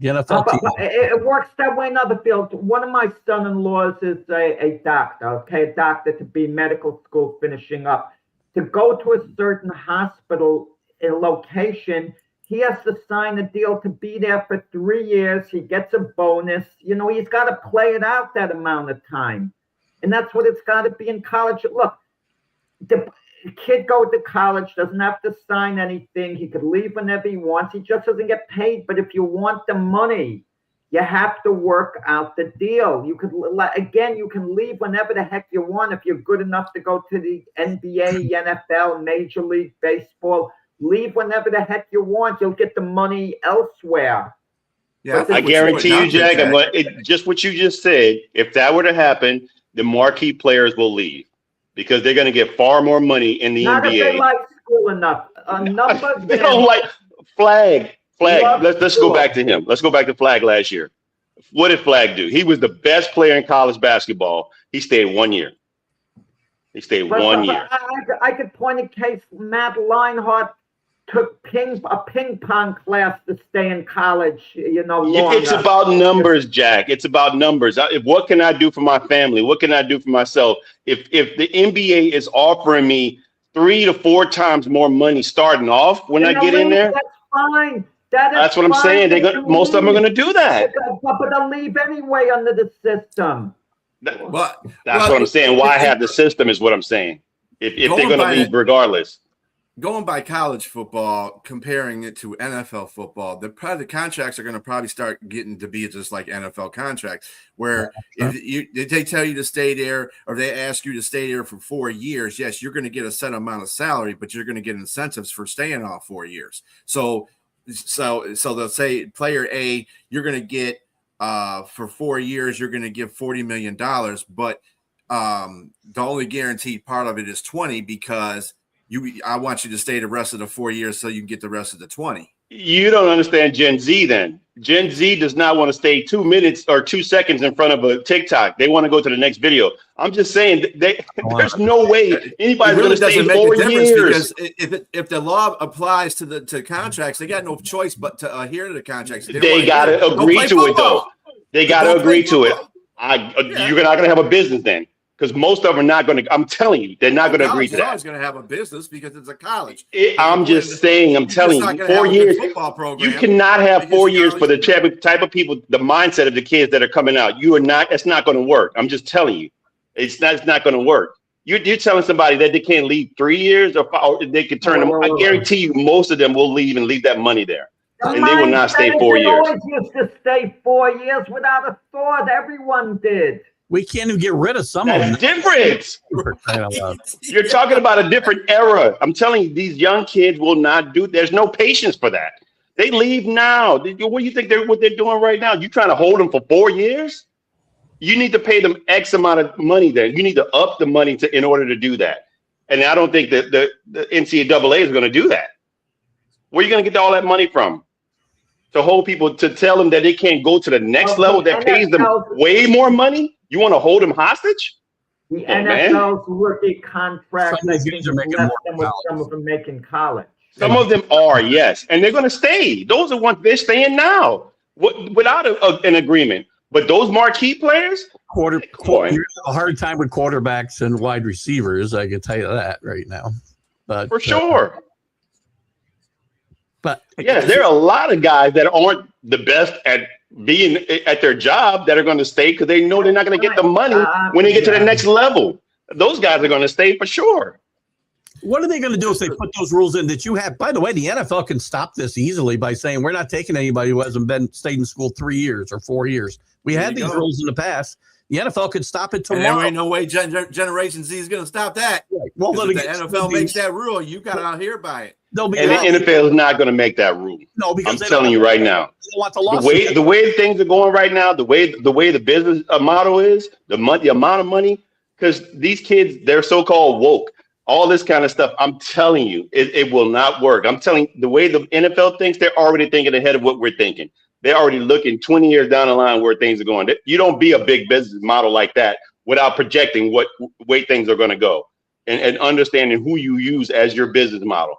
It works that way in other fields. One of my son-in-laws is a doctor, a doctor to be medical school finishing up. To go to a certain hospital in location, he has to sign a deal to be there for 3 years. He gets a bonus. He's got to play it out that amount of time. And that's what it's got to be in college. Look, the kid goes to college, doesn't have to sign anything. He could leave whenever he wants. He just doesn't get paid. But if you want the money, you have to work out the deal. You can leave whenever the heck you want if you're good enough to go to the NBA, NFL, Major League Baseball. Leave whenever the heck you want. You'll get the money elsewhere. Yeah, I guarantee you, Jack, just what you just said, if that were to happen, the marquee players will leave. Because they're going to get far more money in the NBA. Not if they like school enough. They don't like Flag. Let's go back to him. Let's go back to Flag last year. What did Flag do? He was the best player in college basketball. He stayed 1 year. One year. I could point a case. Matt Leinart took a ping pong class to stay in college, longer. It's about numbers, Jack. It's about numbers. What can I do for my family? What can I do for myself? If the NBA is offering me 3 to 4 times more money starting off when I get in there, that's fine. That's what I'm saying. Most of them are going to do that. But they'll leave anyway under the system. That's what I'm saying. Why have the system is what I'm saying. If they're going to leave regardless. Going by college football, comparing it to NFL football, the contracts are going to probably start getting to be just like NFL contracts, where if they tell you to stay there or they ask you to stay there for 4 years, yes, you're going to get a set amount of salary, but you're going to get incentives for staying off 4 years. So they'll say player A, you're going to get for 4 years, you're going to give $40 million, but the only guaranteed part of it is 20 because I want you to stay the rest of the 4 years so you can get the rest of the 20. You don't understand Gen Z then. Gen Z does not want to stay 2 minutes or 2 seconds in front of a TikTok. They want to go to the next video. I'm just saying there's no way anybody's going to stay 4 years. Because if the law applies to contracts, they got no choice but to adhere to the contracts. They got to agree to it, though. They got to agree to it. You're not going to have a business then. Because most of them are not going to, I'm telling you, they're not going to agree to that. College is going to have a business because it's a college. I'm just saying, I'm telling you, 4 years, you cannot have 4 years for the type of people, the mindset of the kids that are coming out. It's not going to work. I'm just telling you, it's not going to work. You're telling somebody that they can't leave 3 years or they could turn them. I guarantee you, most of them will leave and leave that money there. And they will not stay 4 years. They always used to stay 4 years without a thought. Everyone did. We can't even get rid of some of them. That's different. You're talking about a different era. I'm telling you, these young kids will not do. There's no patience for that. They leave now. What do you think what they're doing right now? You trying to hold them for 4 years? You need to pay them X amount of money there. You need to up the money in order to do that. And I don't think that the NCAA is going to do that. Where are you going to get all that money from? To hold people, to tell them that they can't go to the next level that pays them way more money? You want to hold them hostage? The Come on, man. NFL's rookie contract Some of these guys are making less more than in what college. some of them make in college. Some of them are, yes, and they're going to stay. Those are ones they're staying now without an agreement. But those marquee players, You're having a hard time with quarterbacks and wide receivers. I can tell you that right now. But for sure. But Yes, there are a lot of guys that aren't the best at being at their job that are going to stay because they know they're not going to get the money when they get to the next level. Those guys are going to stay for sure. what are they going to do if they put those rules in that you have? By the way, the NFL can stop this easily by saying we're not taking anybody who hasn't stayed in school 3 years or 4 years. We had these rules in the past. The NFL could stop it tomorrow. And there ain't no way Generation Z is going to stop that. Right. Well, if the NFL makes that rule, you got out here by it. And the NFL is not going to make that rule. No, because I'm telling you right now. The way things are going right now, the way the business model is, the amount of money, because these kids, they're so-called woke, all this kind of stuff. I'm telling you, it will not work. I'm telling you, the way the NFL thinks, they're already thinking ahead of what we're thinking. They're already looking 20 years down the line where things are going. You don't be a big business model like that without projecting what way things are going to go and understanding who you use as your business model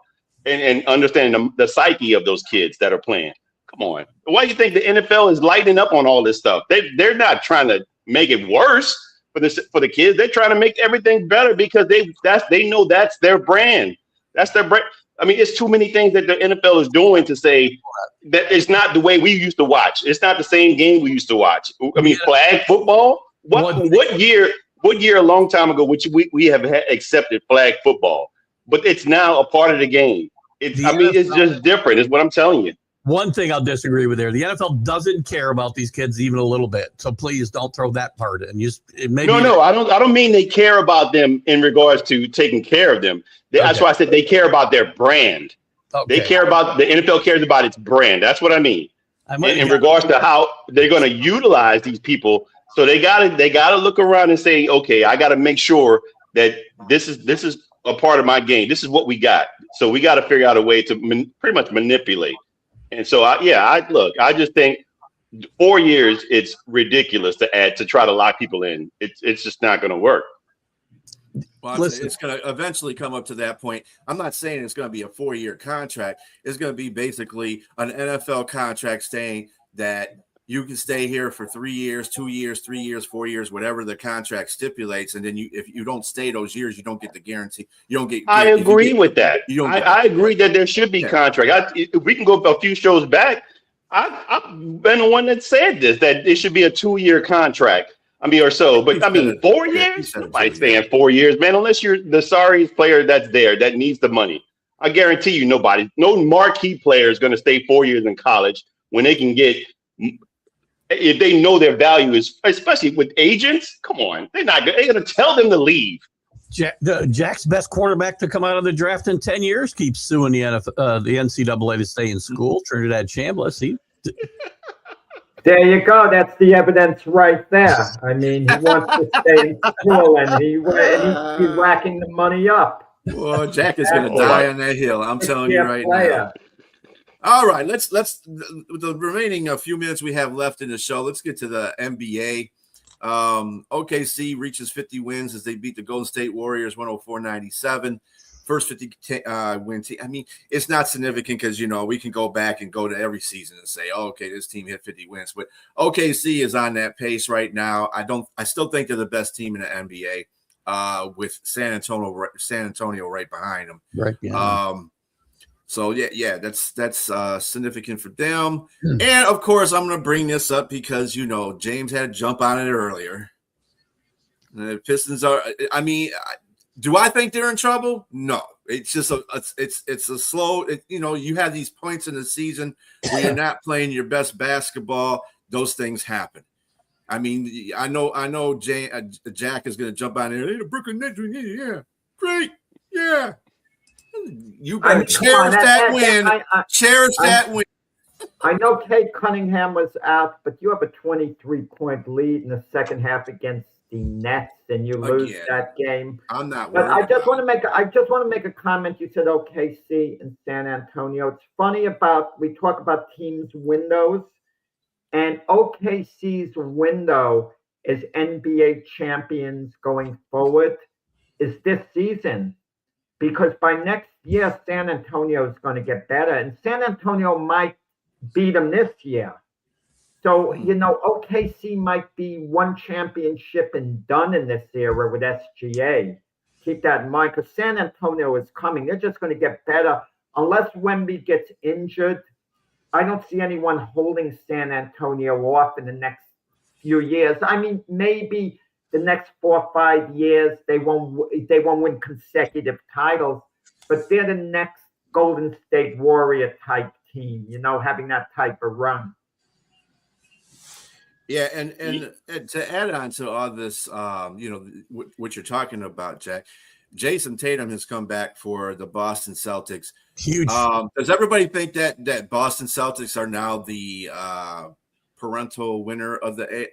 and understanding the psyche of those kids that are playing. Come on. Why do you think the NFL is lighting up on all this stuff? They're not trying to make it worse for the kids. They're trying to make everything better because they know that's their brand. That's their brand. I mean, it's too many things that the NFL is doing to say that it's not the way we used to watch. It's not the same game we used to watch. I mean, flag football. What year a long time ago which we have accepted flag football, but it's now a part of the game. It's just different. Is what I'm telling you. One thing I'll disagree with there. The NFL doesn't care about these kids even a little bit. So please don't throw that part in. No, I don't mean they care about them in regards to taking care of them. That's why I said they care about their brand. Okay. They care about the NFL cares about its brand. That's what I mean. In regards to how they're going to utilize these people. So they gotta look around and say, okay, I got to make sure that this is a part of my game. This is what we got. So we got to figure out a way to pretty much manipulate. And so I just think 4 years, it's ridiculous to try to lock people in. It's just not going to work. Well, it's going to eventually come up to that point. I'm not saying it's going to be a 4-year contract. It's going to be basically an NFL contract saying that you can stay here for 3 years, 2 years, 3 years, 4 years, whatever the contract stipulates. And then if you don't stay those years, you don't get the guarantee. You don't get. I agree with that. I agree that there should be contract. If we can go a few shows back, I've been the one that said this, that it should be a 2-year contract. I mean, or so. But 4 years? Nobody's staying 4 years, man, unless you're the sorriest player that's there that needs the money. I guarantee you no marquee player is going to stay 4 years in college when they can get, if they know their value is, especially with agents, come on. They're going to tell them to leave. Jack's best quarterback to come out of the draft in 10 years keeps suing the NCAA to stay in school. Trinidad Chambliss, There you go. That's the evidence right there. I mean, he wants to stay in school, and he's racking the money up. Well, Jack is going to die on that hill. I'm telling you right now. All right, let's the remaining few minutes we have left in the show. Let's get to the NBA. OKC reaches 50 wins as they beat the Golden State Warriors 104-97. First 50 win team. I mean, it's not significant because, we can go back and go to every season and say, oh, okay, this team hit 50 wins. But OKC is on that pace right now. I still think they're the best team in the NBA with San Antonio right behind them. Right. Yeah. So that's significant for them. And of course, I'm going to bring this up because, James had to jump on it earlier. The Pistons are, do I think they're in trouble? No, it's just it's a slow. You have these points in the season where you're not playing your best basketball. Those things happen. I mean, I know. Jack is going to jump on there. Hey, the Brooklyn Nets, yeah, great, yeah. You better cherish that win. Cherish that win. I know Kate Cunningham was out, but you have a 23-point lead in the second half against the Nets, and you lose that game. I'm not worried. But I just want to make a comment. You said OKC and San Antonio. It's funny we talk about teams' windows, and OKC's window as NBA champions going forward is this season. Because by next year, San Antonio is going to get better. And San Antonio might beat them this year. So, OKC might be one championship and done in this era with SGA. Keep that in mind, because San Antonio is coming. They're just going to get better. Unless Wemby gets injured, I don't see anyone holding San Antonio off in the next few years. I mean, maybe the next 4 or 5 years they won't win consecutive titles, but they're the next Golden State Warrior type team, having that type of run. Yeah, and to add on to all this, what you're talking about, Jack, Jason Tatum has come back for the Boston Celtics. Huge. Does everybody think that Boston Celtics are now the perennial winner of the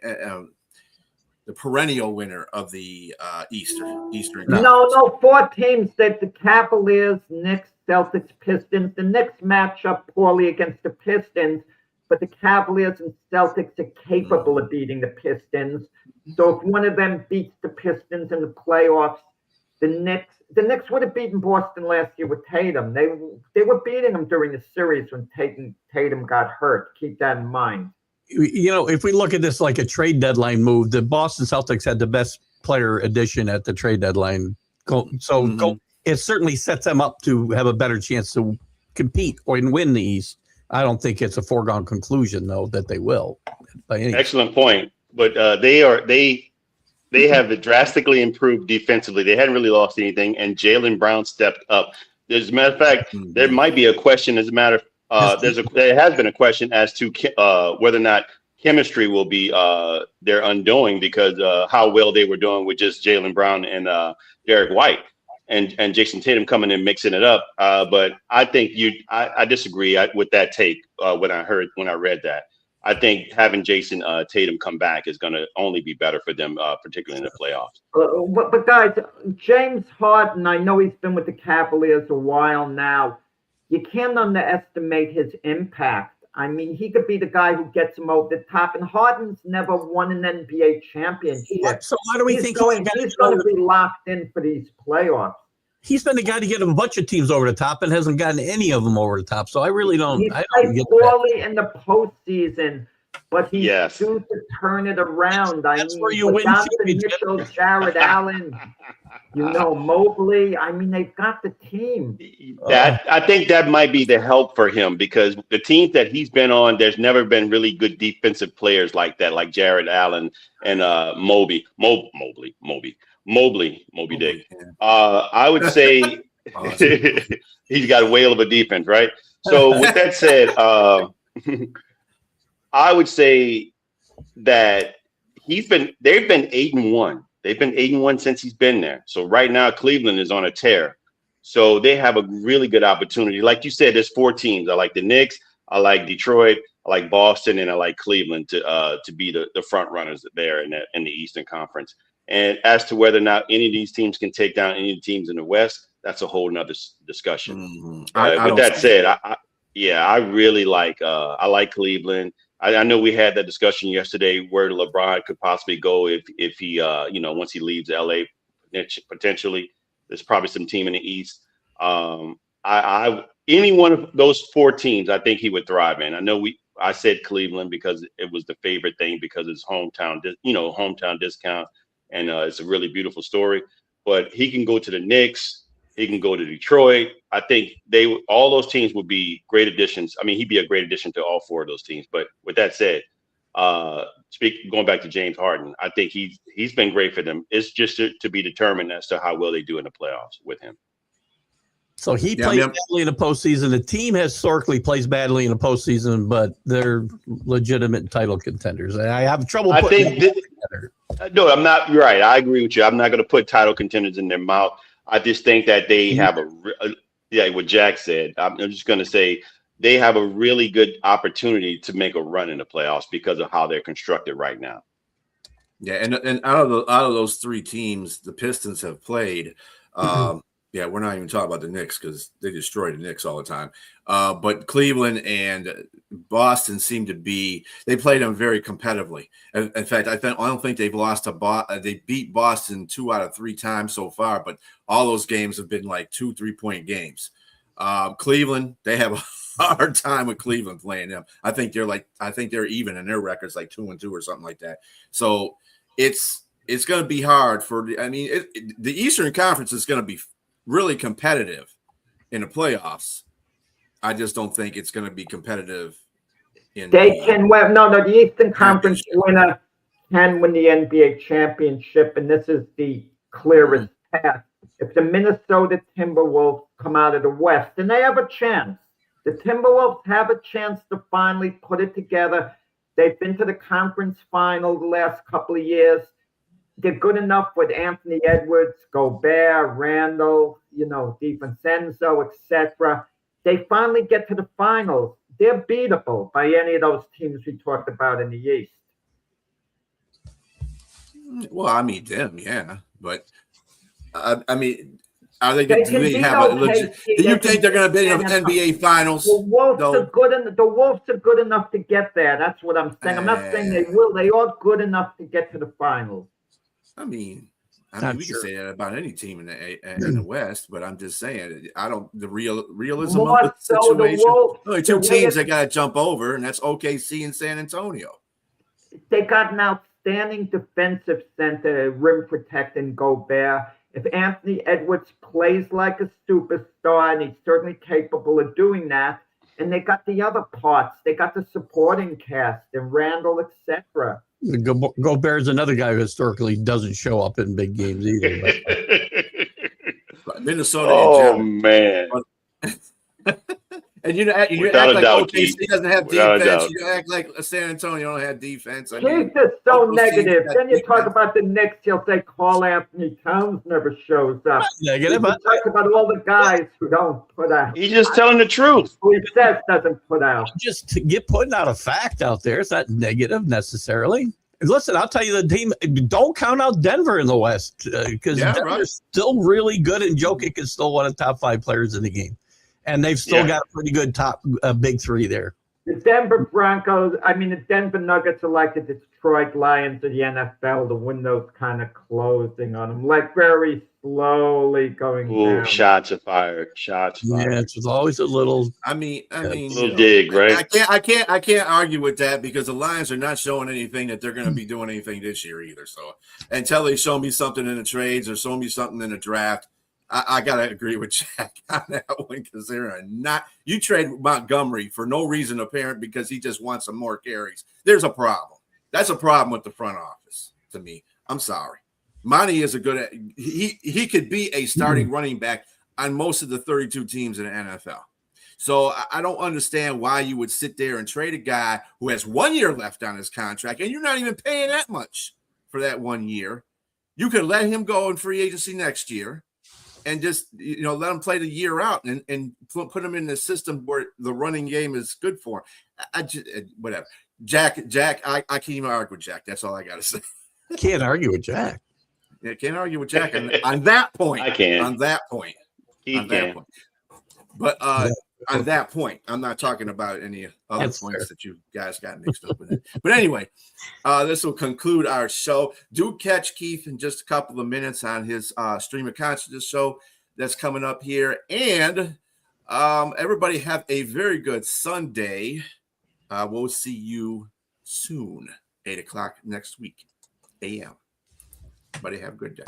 Eastern? No, 4 teams: that the Cavaliers, Knicks, Celtics, Pistons. The Knicks match up poorly against the Pistons, but the Cavaliers and Celtics are capable of beating the Pistons. So if one of them beats the Pistons in the playoffs, the Knicks would have beaten Boston last year with Tatum. They were beating them during the series when Tatum got hurt. Keep that in mind. If we look at this like a trade deadline move, the Boston Celtics had the best player addition at the trade deadline. It certainly sets them up to have a better chance to compete or win the East. I don't think it's a foregone conclusion, though, that they will. Excellent point. But they have drastically improved defensively. They hadn't really lost anything, and Jaylen Brown stepped up. As a matter of fact, there might be a question. There has been a question as to whether or not chemistry will be their undoing, because how well they were doing with just Jaylen Brown and Derek White and Jason Tatum coming in mixing it up. But I think I disagree with that take when I read that. I think having Jason Tatum come back is going to only be better for them, particularly in the playoffs. But guys, James Harden, I know he's been with the Cavaliers a while now. You can't underestimate his impact. I mean, he could be the guy who gets him over the top. And Harden's never won an NBA championship. So why do we think he's going to be locked in for these playoffs? He's been the guy to get a bunch of teams over the top and hasn't gotten any of them over the top. So I really don't. He played poorly in the postseason, but he's due to turn it around. That's where you win. Mitchell, Jared Allen, Mobley. I mean, they've got the team. I think that might be the help for him, because the teams that he's been on, there's never been really good defensive players like that, like Jared Allen and Moby Dick. I would say he's got a whale of a defense, right? So with that said, I would say that they've been 8-1. They've been 8-1 since he's been there. So right now Cleveland is on a tear. So they have a really good opportunity. Like you said, there's 4 teams. I like the Knicks, I like Detroit, I like Boston, and I like Cleveland to be the front runners there in the Eastern Conference. And as to whether or not any of these teams can take down any of the teams in the West, that's a whole nother discussion. With that said, I really like I like Cleveland. I know we had that discussion yesterday where LeBron could possibly go if he once he leaves LA potentially. There's probably some team in the East. Any one of those 4 teams, I think he would thrive in. I said Cleveland because it was the favorite thing, because it's hometown discount. And it's a really beautiful story. But he can go to the Knicks. He can go to Detroit. I think all those teams would be great additions. I mean, he'd be a great addition to all 4 of those teams. But with that said, going back to James Harden, I think he's been great for them. It's just to be determined as to how well they do in the playoffs with him. So he plays badly in the postseason. The team historically plays badly in the postseason, but they're legitimate title contenders. I have trouble putting them together. No, I'm not. You're right. I agree with you. I'm not going to put title contenders in their mouth. I just think that they have what Jack said. I'm just going to say they have a really good opportunity to make a run in the playoffs because of how they're constructed right now. Yeah, and out of those 3 teams the Pistons have played, Yeah, we're not even talking about the Knicks because they destroy the Knicks all the time. But Cleveland and Boston seem to be – they played them very competitively. In fact, I don't think they've lost – they beat Boston 2 out of 3 times so far, but all those games have been like 2 3-point games. Cleveland, they have a hard time with Cleveland playing them. I think they're even, and their record's like 2-2 or something like that. So it's going to be hard for – the Eastern Conference is going to be – really competitive in the playoffs. I just don't think it's going to be competitive in the Eastern Conference winner can win the NBA championship, and this is the clearest path. If the Minnesota Timberwolves come out of the West, then they have a chance. The Timberwolves have a chance to finally put it together. They've been to the conference final the last couple of years. They're good enough with Anthony Edwards, Gobert, Randall, DiVincenzo, etc. They finally get to the finals. They're beatable by any of those teams we talked about in the East. Well, I mean, them, yeah. But, are they going to have a legit – do you think they're going to be in the NBA Finals? The Wolves are good enough to get there. That's what I'm saying. I'm not saying they will. They are good enough to get to the finals. I mean, we can say that about any team in the West, but I'm just saying, the realism of the situation. Only 2 teams they got to jump over, and that's OKC and San Antonio. They got an outstanding defensive center, rim protecting Gobert. If Anthony Edwards plays like a superstar, and he's certainly capable of doing that, and they got the other parts, they got the supporting cast and Randall, etc. Gobert's another guy who historically doesn't show up in big games either. But. Minnesota. Oh, man. And you act like OKC doesn't have defense. You act like San Antonio don't have defense. He's just so negative. Then you talk about the Knicks, you'll say Karl Anthony Towns never shows up. Negative. You talk about all the guys who don't put out. He's just telling the truth. Who he says doesn't put out. Just to get putting out a fact out there. It's not negative necessarily. Listen, I'll tell you the team. Don't count out Denver in the West because Denver's still really good, and Jokic is still one of the top 5 players in the game. And they've still got a pretty good top big 3 there. The the Denver Nuggets are like the Detroit Lions of the NFL. The window's kind of closing on them, like very slowly going down. Shots are fired. Yeah, it's always a little. Little dig, right? I can't argue with that because the Lions are not showing anything that they're going to be doing anything this year either. So until they show me something in the trades or show me something in the draft, I got to agree with Jack on that one because they're not – you trade Montgomery for no reason apparent because he just wants some more carries. There's a problem. That's a problem with the front office to me. I'm sorry. Monty is a good – he could be a starting running back on most of the 32 teams in the NFL. So I don't understand why you would sit there and trade a guy who has 1 year left on his contract and you're not even paying that much for that 1 year. You could let him go in free agency next year. And just, let him play the year out and put him in the system where the running game is good for him. Whatever. Jack, I can't even argue with Jack. That's all I got to say. Can't argue with Jack. Yeah, can't argue with Jack on that point. I can. On that point. That point. But on that point, I'm not talking about any other points that you guys got mixed up with it. But anyway, this will conclude our show. Do catch Keith in just a couple of minutes on his Stream of Consciousness show that's coming up here. And everybody have a very good Sunday. We'll see you soon, 8 o'clock next week, a.m. Everybody have a good day.